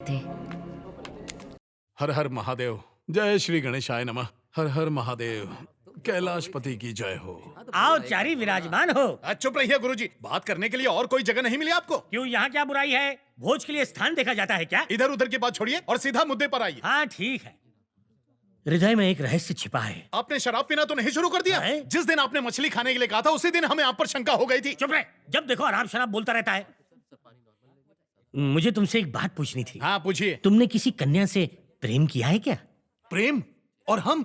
थे। हर हर महादेव। जय श्री गणेशाय नमः। हर हर महादेव। कैलाशपति की जय हो। आओ चारी विराजमान हो। चुप रहिए गुरुजी, बात करने के लिए और कोई जगह नहीं मिली आपको? क्यों, यहाँ क्या बुराई है? भोज के लिए स्थान देखा जाता है क्या? इधर उधर की बात छोड़िए और सीधा मुद्दे पर आइए। हाँ ठीक है। हृदय में एक रहस्य छिपा है। आपने शराब पीना तो नहीं शुरू कर दिया? है? जिस दिन आपने मछली खाने के लिए कहा था उसी दिन हमें आप पर शंका हो गई थी। चुप रहे, जब देखो आराम शराब बोलता रहता है। मुझे तुमसे एक बात पूछनी थी। हाँ पूछिए। तुमने किसी कन्या से प्रेम किया है क्या? प्रेम? और हम?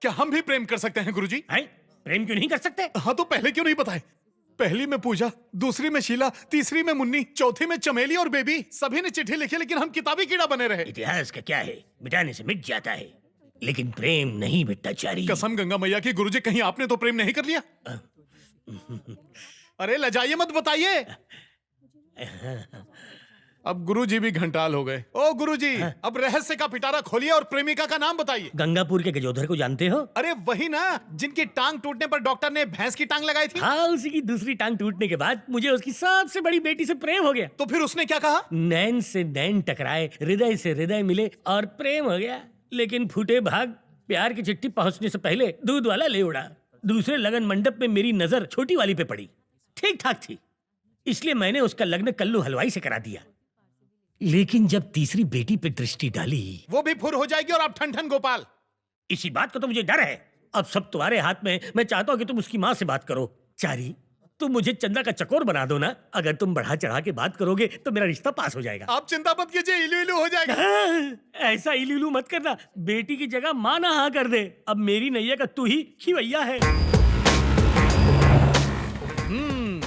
क्या हम भी प्रेम कर सकते हैं गुरुजी? है? प्रेम क्यों नहीं कर सकते? हाँ तो पहले क्यों नहीं बताए? पहली में पूजा, दूसरी में शीला, तीसरी में मुन्नी, चौथी में चमेली और बेबी। सभी ने चिट्ठी लिखी लेकिन हम किताबी कीड़ा बने रहे। इतिहास का क्या है, मिटाने से मिट जाता है, लेकिन प्रेम नहीं मिटता चारी। कसम गंगा मैया की गुरुजी, कहीं आपने तो प्रेम नहीं कर लिया? अरे लजाइए मत, बताइए। अब गुरुजी भी घंटाल हो गए। ओ गुरुजी, अब रहस्य का पिटारा खोलिए और प्रेमिका का नाम बताइए। गंगापुर के गजोधर को जानते हो? अरे वही ना, जिनकी टांग टूटने पर डॉक्टर ने भैंस की टांग लगाई थी। हाँ, उसी की दूसरी टांग टूटने के बाद मुझे उसकी सबसे बड़ी बेटी से प्रेम हो गया। तो फिर उसने क्या कहा? नैन से नैन टकराए, हृदय से हृदय मिले और प्रेम हो गया। लेकिन फूटे भाग, प्यार की चिट्ठी पहुंचने से पहले दूध वाला ले उड़ा। दूसरे लगन मंडप में मेरी नजर छोटी वाली पे पड़ी। ठीक ठाक थी, इसलिए मैंने उसका लग्न कल्लू हलवाई से करा दिया। लेकिन जब तीसरी बेटी पे दृष्टि डाली, वो भी फुर हो जाएगी और आप ठन ठन गोपाल। इसी बात का तो मुझे डर है। अब सब तुम्हारे हाथ में। मैं चाहता हूं कि तुम उसकी माँ से बात करो। चारी, तुम मुझे चंदा का चकोर बना दो ना। अगर तुम बढ़ा चढ़ा के बात करोगे तो मेरा रिश्ता पास हो जाएगा। आप चिंता मत कीजिए, इलू इलू हो जाएगा। ऐसा इलू मत करना। बेटी की जगह माँ ना हाँ कर दे। अब मेरी नैया का तू ही खिवैया है।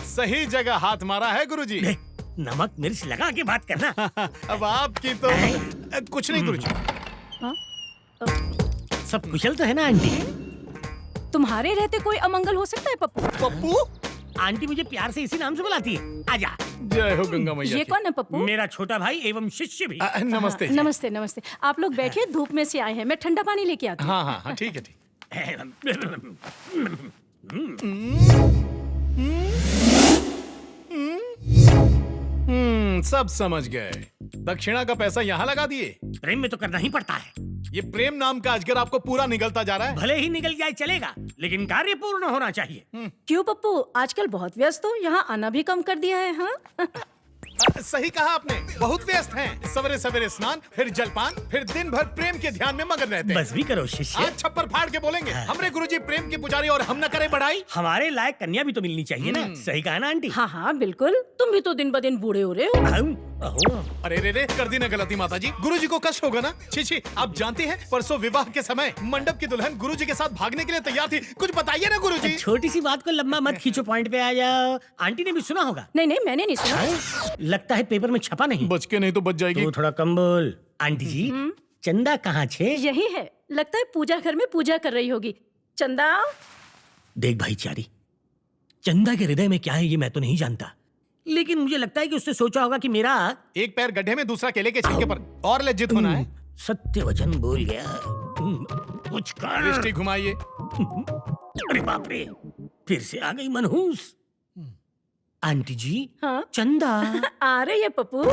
सही जगह हाथ मारा है गुरुजी। नमक मिर्च लगा के बात करना। अब आपकी तो कुछ नहीं गुरुजी। सब कुशल तो है ना आंटी? तुम्हारे रहते कोई अमंगल हो सकता है पप्पू? पप्पू? आंटी मुझे प्यार से इसी नाम से बुलाती है। आजा। जय हो गंगा मैया ये की। कौन है पप्पू? मेरा छोटा भाई एवं शिष्य भी। नमस्ते जी। नमस्ते नमस्ते। आप लोग बैठिए, धूप में से आए हैं, मैं ठंडा पानी लेके आती हूँ। हाँ हाँ हाँ, ठीक है ठीक। सब समझ गए। दक्षिणा का पैसा यहाँ लगा दिए। प्रेम में तो करना ही पड़ता है। ये प्रेम नाम का अजगर आपको पूरा निगलता जा रहा है। भले ही निकल जाए चलेगा, लेकिन कार्य पूर्ण होना चाहिए। क्यों पप्पू, आजकल बहुत व्यस्त हो, यहाँ आना भी कम कर दिया है? हाँ सही कहा आपने, बहुत व्यस्त हैं। सवेरे सवेरे स्नान, फिर जलपान, फिर दिन भर प्रेम के ध्यान में मगन रहते हैं। बस भी करो शिष्य। आज छप्पर फाड़ के बोलेंगे हमरे गुरुजी प्रेम के पुजारी और हम न करें बढ़ाई। हमारे लायक कन्या भी तो मिलनी चाहिए ना। सही कहा ना आंटी? हाँ हाँ बिल्कुल, तुम भी तो दिन ब दिन बूढ़े हो रहे हो। अरे रे रे, कर दी ना गलती माता जी। गुरुजी को कष्ट होगा ना। छी छी, आप जानती हैं परसों विवाह के समय मंडप की दुल्हन गुरुजी के साथ भागने के लिए तैयार थी। कुछ बताइए ना गुरुजी। छोटी सी बात को लंबा मत खींचो, पॉइंट पे आ जाओ। आंटी ने भी सुना होगा। नहीं नहीं, मैंने नहीं सुना। लगता है पेपर में छपा नहीं। बच के नहीं तो बच जाएगी। तो थोड़ा कम बोल। आंटी जी, चंदा कहाँ छे? यही है, लगता है पूजा घर में पूजा कर रही होगी। चंदा। देख भाई चारी, चंदा के हृदय में क्या है ये मैं तो नहीं जानता, लेकिन मुझे लगता है कि उसने सोचा होगा कि मेरा एक पैर गड्ढे में, दूसरा केले के छिलके पर। और लज्जित होना है। सत्य वचन बोल गया। कुछ कर। दृष्टि घुमाइए। अरे बाप रे, फिर से आ गई मनहूस। आंटी जी, हाँ चंदा आ रही है पप्पू।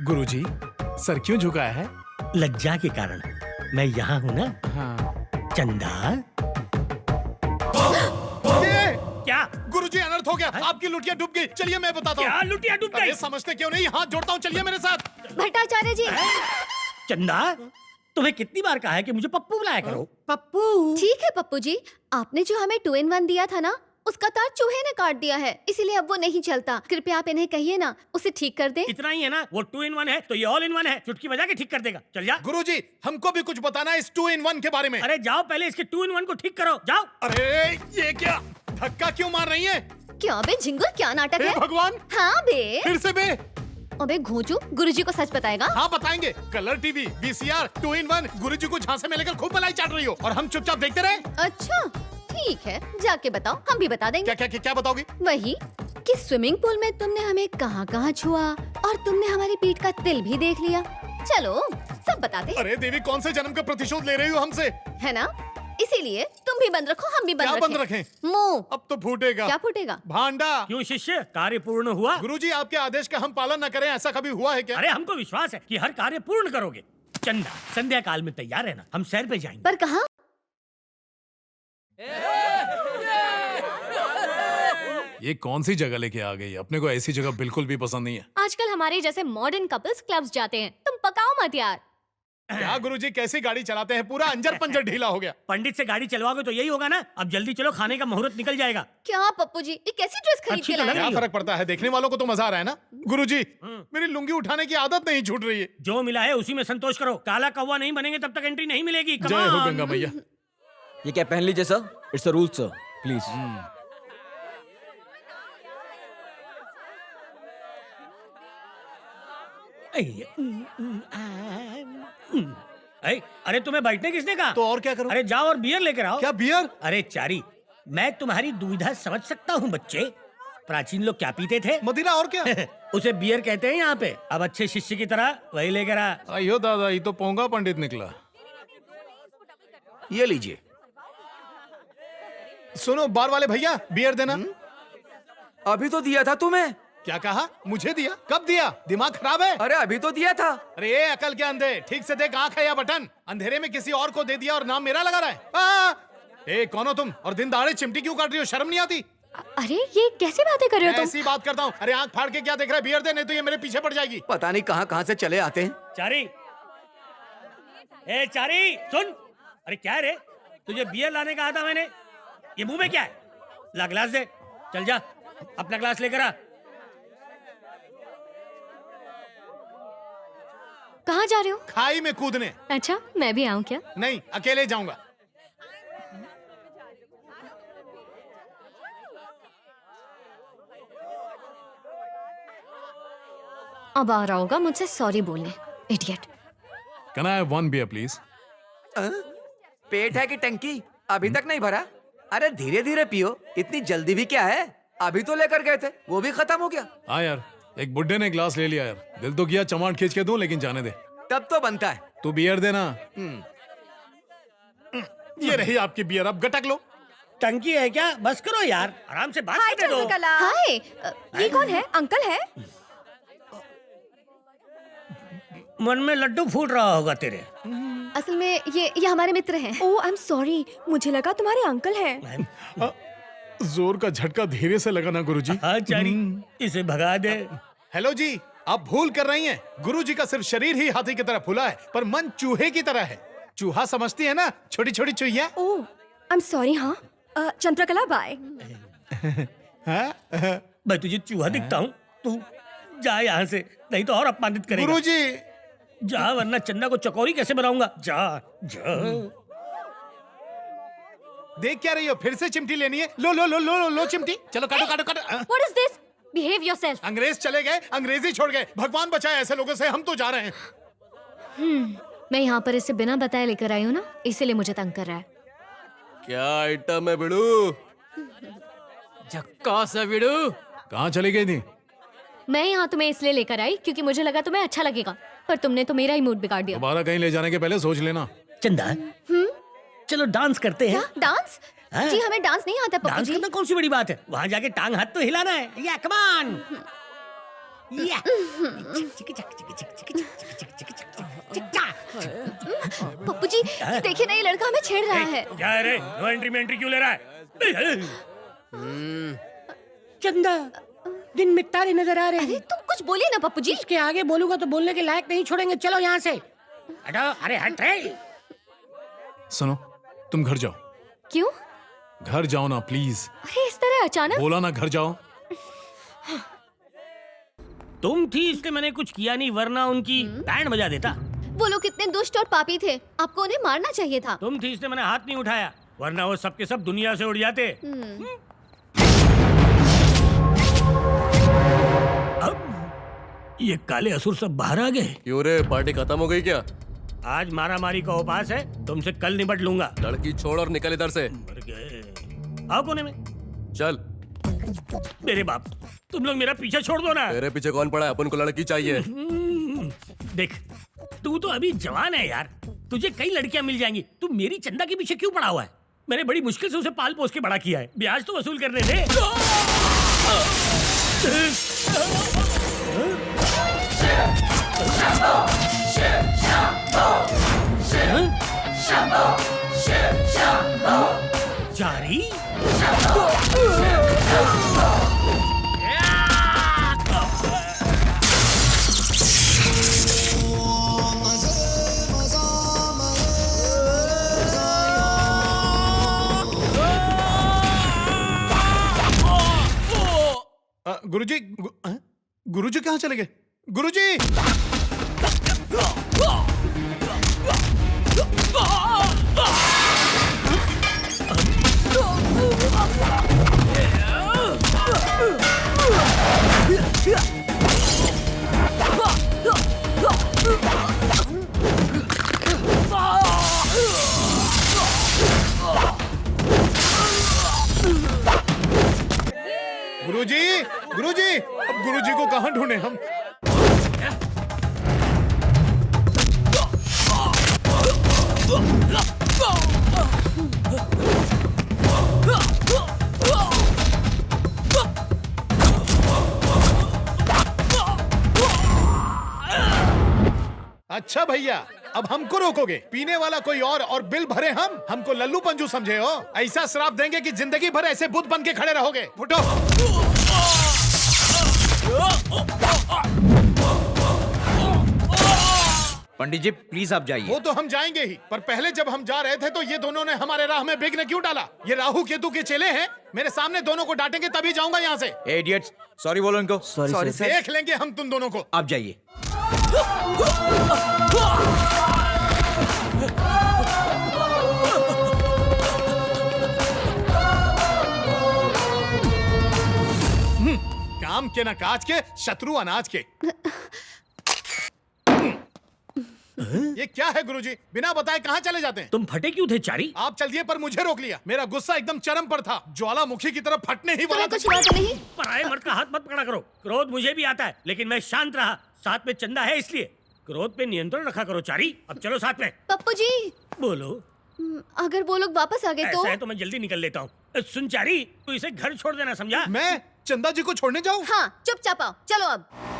गुरुजी, सर क्यों झुकाया है? लज्जा के कारण। मैं यहाँ हूँ ना। हाँ। चंदा। क्या? गुरुजी, अनर्थ हो गया। आपकी लुटिया डूब गई। चलिए मैं बताता हूँ। क्या लुटिया डूब गई? अरे समझते क्यों नहीं? हाथ जोड़ता हूँ, चलिए मेरे साथ। भट्टाचार्य जी। चंदा, तुम्हें कितनी बार कहा है कि मुझे पप्पू बुलाया करो? पप्पू। ठीक है पप्पू जी, आपने जो हमें 2-in-1 दिया था ना, उसका तार चूहे ने काट दिया है, इसीलिए अब वो नहीं चलता। कृपया आप इन्हें कहिए ना, उसे ठीक कर दे। इतना ही है ना? वो 2-in-1 है तो ये all-in-1 है। चुटकी बजा के ठीक कर देगा। चल जा। गुरुजी, हमको भी कुछ बताना है इस 2-in-1 के बारे में। अरे जाओ, पहले इसके 2-in-1 को ठीक करो। जाओ। अरे ये क्या धक्का क्यों मार रही है? क्या बे झिंगुर, क्या नाटक हे है? भगवान, हाँ बे। फिर से बे। अबे घोंचू, गुरुजी को सच बताएगा? हाँ बताएंगे। कलर टीवी, VCR, 2-in-1, गुरुजी को झांसे में लेकर खूब मलाई चाट रही हो और हम चुपचाप देखते रहे। अच्छा ठीक है, जाके बताओ, हम भी बता देंगे। क्या क्या क्या बताओगी? वही कि स्विमिंग पूल में तुमने हमें कहाँ कहाँ छुआ और तुमने हमारी पीठ का तिल भी देख लिया। चलो सब बताते हैं। अरे देवी, कौन से जन्म का प्रतिशोध ले रही हो हमसे? है ना, इसीलिए तुम भी बंद रखो, हम भी बंद क्या रखें। बंद रखें? मुंह। अब तो फूटेगा। क्या फूटेगा? भांडा। क्यों शिष्य, कार्य पूर्ण हुआ? गुरुजी, आपके आदेश का हम पालन न करें, ऐसा कभी हुआ है क्या? अरे हमको विश्वास है कि हर कार्य पूर्ण करोगे। चंदा, संध्या काल में तैयार रहना, हम सैर पे जाएंगे। पर कहाँ? ये कौन सी जगह लेके आ गई? अपने को ऐसी जगह बिल्कुल भी पसंद नहीं है। आजकल हमारे जैसे मॉडर्न कपल्स क्लब्स जाते हैं, तुम पकाओ मत यार। क्या गुरुजी, कैसी गाड़ी चलाते हैं? पूरा अंजर पंजर ढीला हो गया। पंडित से गाड़ी चलवाओगे तो यही होगा ना। अब जल्दी चलो, खाने का मुहूर्त निकल जाएगा। क्या पप्पू जी, ये कैसी ड्रेस खरीद अच्छी के तो लाए? लग क्या रही हो। फर्क पड़ता है? देखने वालों को तो मजा आ रहा है ना। गुरुजी, मेरी लुंगी उठाने की आदत नहीं छूट रही है। जो मिला है उसी में संतोष करो। काला कौवा नहीं बनेंगे तब तक एंट्री नहीं मिलेगी। Come जय हो on। गंगा मैया। ये क्या पहन लीजिए sir, it's a rule sir, please. अरे तुम्हें बैठने किसने कहा? तो और क्या करूं? अरे जाओ और बियर लेकर आओ। क्या बियर? अरे चारी, मैं तुम्हारी दुविधा समझ सकता हूँ बच्चे। प्राचीन लोग क्या पीते थे? मदिरा और क्या? उसे बियर कहते हैं यहाँ पे। अब अच्छे शिष्य की तरह वही लेकर आ। अयो दादा, ये तो पोंगा पंडित निकला। ये लीजिए। सुनो बार वाले भैया, बियर देना। अभी तो दिया था तुम्हें। क्या कहा? मुझे दिया? कब दिया? दिमाग खराब है? अरे अभी तो दिया था। अरे ये अकल के अंधे, ठीक से देख, आंख है या बटन? अंधेरे में किसी और को दे दिया और नाम मेरा लगा रहा है। ए, कौन हो तुम? और दिन दहाड़े चिमटी क्यों काट रही हो? शर्म नहीं आती? अरे ये कैसी बातें कर रहे हो तुम? ऐसी बात करता हूँ। अरे आंख फाड़ के क्या देख रहा है? बियर दे, नहीं तो ये मेरे पीछे पड़ जाएगी। पता नहीं कहाँ कहाँ से चले आते हैं। चारी, ए चारी सुन। अरे क्या है रे, तुझे बियर लाने कहा था मैंने। ये मुंह में क्या है? ला ग्लास दे। चल जा, अपना ग्लास लेकर आ। कहाँ जा रहे हो? खाई में कूदने। अच्छा, मैं भी आऊँ क्या? नहीं, अकेले जाऊंगा। अब आ रहा होगा मुझसे सॉरी बोलने, idiot. Can I have one beer, please? पेट है कि टंकी? अभी तक नहीं भरा? अरे धीरे धीरे पियो, इतनी जल्दी भी क्या है? अभी तो लेकर गए थे, वो भी खत्म हो गया। हाँ यार, एक बुड्ढे ने ग्लास ले लिया यार। दिल तो किया चमाट खींच के दूं, लेकिन जाने दे। तब तो बनता है। तू बियर देना। ये रही आपकी बियर, अब गटक लो। टंकी है क्या? बस करो यार, आराम से बात करने दो। हाय, ये कौन है? अंकल है? मन में लड्डू फूट रहा होगा तेरे। असल में ये हमारे मित्र हैं। ओह आई एम सॉरी, मुझे लगा तुम्हारे अंकल हैं। जोर का झटका धीरे से लगा ना गुरुजी। हाँ चारी, इसे भगा दे। हेलो जी, आप भूल कर रही हैं। गुरुजी का सिर्फ शरीर ही हाथी की तरह फूला है, पर मन चूहे की तरह है। चूहा समझती है ना, छोटी छोटी चूहिया। ओह आई एम सॉरी। हाँ चंद्रकला, बाय। मैं तुझे चूहा दिखता हूँ? तू जा यहाँ से, नहीं तो और अपमानित करेगा। गुरुजी, जा, वरना चंदा को चकोरी कैसे बनाऊंगा। जा जा। देख क्या रही हो? फिर से चिमटी लेनी है? लो लो लो लो लो, लो चिमटी। चलो काटो काटो काटो। What is this? Behave yourself. अंग्रेज चले गए, अंग्रेजी छोड़ गए। भगवान बचाए ऐसे लोगों से, हम तो जा रहे हैं। मैं यहाँ पर इसे बिना बताए लेकर आई हूँ ना, इसीलिए मुझे तंग कर रहा है। क्या आइटम है बिड़ू? झक्कास है बिड़ू। कहाँ चली गई थी? मैं यहाँ तुम्हें इसलिए लेकर आई क्योंकि मुझे लगा तुम्हें अच्छा लगेगा, पर तुमने तो मेरा ही मूड बिगाड़ दिया। दोबारा कहीं ले जाने के पहले सोच लेना। चंदा, चलो डांस करते हैं। क्या डांस? हाँ? जी हमें डांस नहीं आता पप्पू डांस जी। करना कौन सी बड़ी बात है? वहाँ जाके टांग हाथ तो हिलाना है। या कम ऑन। या पप्पू जी देखिए ना, ये लड़का हमें छेड़ रहा है। क्या है रे? नो एंट्री में एंट्री क्यों ले रहा है? चंदा, दिन में तारे नजर आ रहे अरे हैं। तुम कुछ बोलिए ना पप्पू जी। इसके आगे बोलूंगा तो बोलने के लायक नहीं छोड़ेंगे। चलो यहाँ से हटो। अरे हट रे। सुनो, तुम घर जाओ। क्यों? घर जाओ ना प्लीज। अरे इस तरह अचानक? बोला ना घर जाओ। तुम थी इसलिए मैंने कुछ किया नहीं, वरना उनकी बैंड बजा देता। वो लोग कितने दुष्ट और पापी थे, आपको उन्हें मारना चाहिए था। तुम थी इसलिए मैंने हाथ नहीं उठाया, वरना वो सब के सब दुनिया से उड़ जाते। अब ये काले असुर सब बाहर आ गए। क्यों रे, पार्टी खत्म हो गई क्या? आज मारा मारी का उपास है, तुमसे कल निपट लूंगा। लड़की छोड़ और निकल इधर से। मर गए। आओ कोने में। चल, मेरे बाप, तुम लोग मेरा पीछे छोड़ दो ना। तेरे पीछे कौन पड़ा है? अपन को लड़की चाहिए। देख, तू तो अभी जवान है यार, तुझे कई लड़कियां मिल जाएंगी। तू मेरी चंदा के पीछे क्यों पड़ा हुआ है? मैंने बड़ी मुश्किल से उसे पाल पोस के बड़ा किया है, ब्याज तो वसूल करने दे। जारी गुरुजी गुरुजी कहाँ चले गए? गुरुजी गुरुजी गुरुजी अब गुरुजी को कहाँ ढूंढे हम? अच्छा भैया, अब हमको रोकोगे? पीने वाला कोई और बिल भरे हम? हमको लल्लू पंजू समझे हो? ऐसा श्राप देंगे कि जिंदगी भर ऐसे बुत बन के खड़े रहोगे। फुटो। पंडित जी प्लीज आप जाइए। वो तो हम जाएंगे ही, पर पहले जब हम जा रहे थे तो ये दोनों ने हमारे राह में विघ्न क्यों डाला? ये राहु केतु के चेले हैं। मेरे सामने दोनों को डांटेंगे तभी जाऊंगा यहाँ से। इडियट्स, सॉरी बोलो इनको। Sorry sir. देख लेंगे हम तुम दोनों को। आप जाइए। काम के न काज के, शत्रु अनाज के। ये क्या है गुरुजी? बिना बताए कहाँ चले जाते हैं? तुम फटे क्यों थे चारी? आप चल दिए पर मुझे रोक लिया। मेरा गुस्सा एकदम चरम पर था, ज्वालामुखी की तरफ फटने ही वाला तुम्हें था। कुछ हुआ तो नहीं? पराये मर्द का हाथ मत पकड़ा करो। क्रोध मुझे भी आता है, लेकिन मैं शांत रहा। साथ में चंदा है इसलिए। क्रोध पे नियंत्रण रखा करो चारी। अब चलो साथ में। पप्पू जी, बोलो। अगर वो लोग वापस आ गए तो? ऐसा है तो मैं जल्दी निकल लेता हूँ। सुन चारी, तू इसे घर छोड़ देना, समझा? मैं चंदा जी को छोड़ने जाऊं? हाँ, चुपचाप आओ। चलो अब।